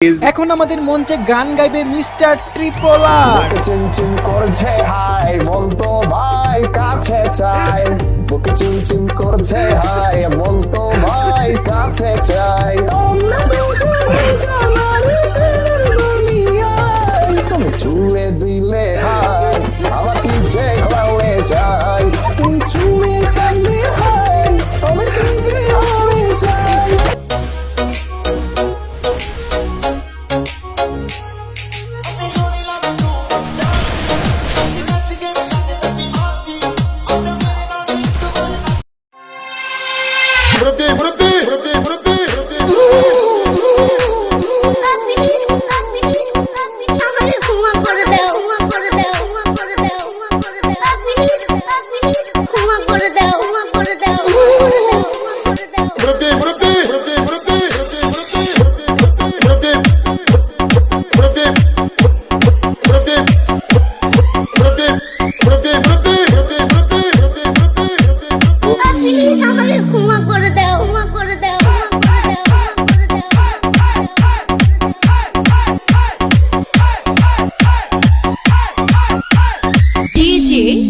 এখন আমাদের মঞ্চে গান গাইবে মিস্টার ট্রিপল আর। চিনচিন করছে হাই মন তো ভাই কাছে চাই, বুকে চিনচিন করছে হাই মন তো ভাই কাছে চাই। তুমি ছুঁয়ে দিলে হাই আমার কি যে হয়ে যায়, তুমি ছুঁয়ে দিলে হাই আমার কি যে হয়ে যায়।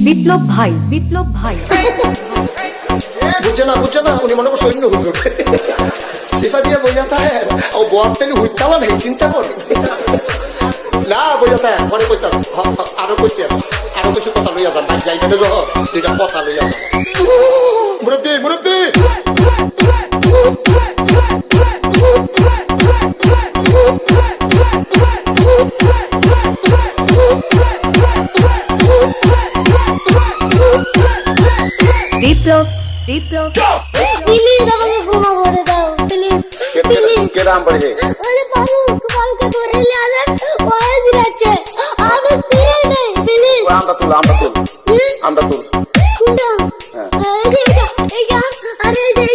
বিপ্লব ভাই, বিপ্লব ভাই বুঝছে না উনি মনে করছে অন্য হুজুর সেটা দিয়ে বোঝাতে হয় ও বয়ারটানি হুইতালা নেই চিন্তা করে না বোঝাতে হয় পরে কইতাস আরো কইতাস আরো কিছু কথা লইয়া যান ভাই যাইবে না যখন দুইটা কথা লইয়া যান মুরব্বী মুরব্বী বিপ্লব বিপ্লব প্লিজ আমাকে ক্ষমা করে দাও প্লিজ প্লিজ কে নাম পড়ে আরে পালকে ধরে নিয়ে আসেন ওই দিচ্ছে আমি চিনি নেই প্লিজ আমরা তুল কুন্ডা এই যা আরে এই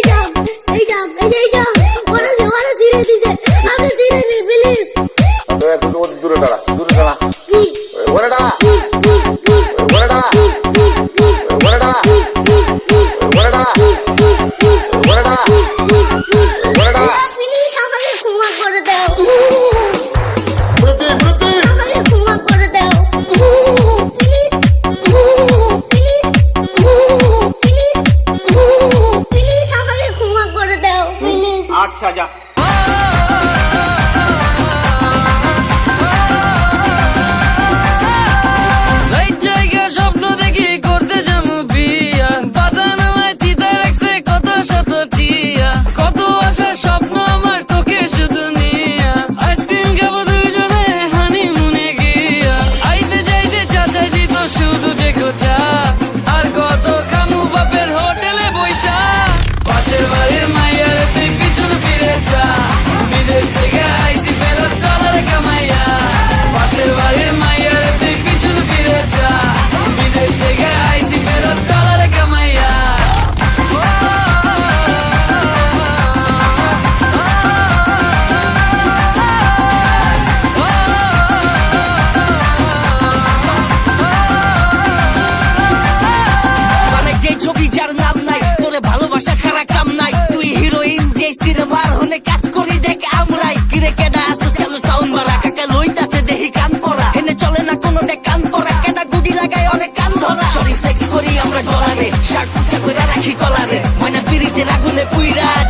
যা ওরা ধীরে দিছে আমি চিনি নেই প্লিজ দূরে দাঁড়া ওরে দাঁড়া আচ্ছা যা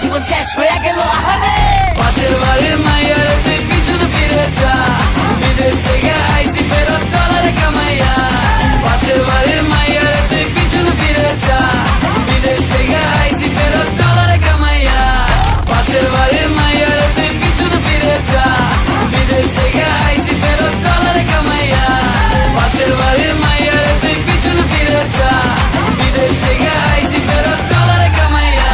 জীবন শেষ হয়ে গেল আহারে পাশের বাড়ির মাইয়ার তুই পিছনে ফিরে যা বিদেশ থেকে আইসি ফেরত ডলার কামাইয়া পাশের বাড়ির মাইয়ার তুই পিছনে ফিরে যা বিদেশ থেকে আইসি ফেরত ডলার কামাইয়া পাশের বাড়ির মাইয়ার তুই পিছনে ফিরে যা বিদেশ থেকে আইসি ফেরত ডলার কামাইয়া পাশের বাড়ির মাইয়ার তুই পিছনে ফিরে যা বিদেশ থেকে আইসি ফেরত ডলার কামাইয়া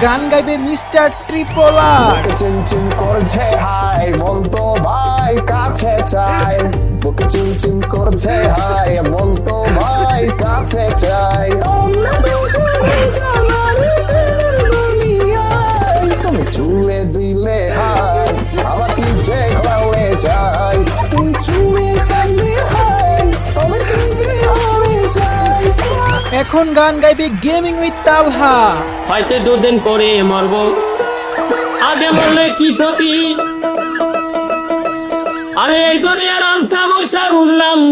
গান গাইবে মিস্টার ট্রিপল আর। চিনচিন করছে হাই মন তো ভাই কাছে চাই, বুকে চিনচিন করছে হাই মন তো ভাই কাছে চাই। তুমি ছুঁয়ে দিলে হাই আমার কি যে হয়ে যায়, তুমি ছুঁয়ে দিলে হাই আমার কি যে হয়ে যায়। এখন গান গাইবে গেমিং উইথ তালহা। হয়তো দুদিন পরে মরবো, আগে মরলে কি ক্ষতি? আরে এই দুনিয়ার অন্তা বসা উঠলাম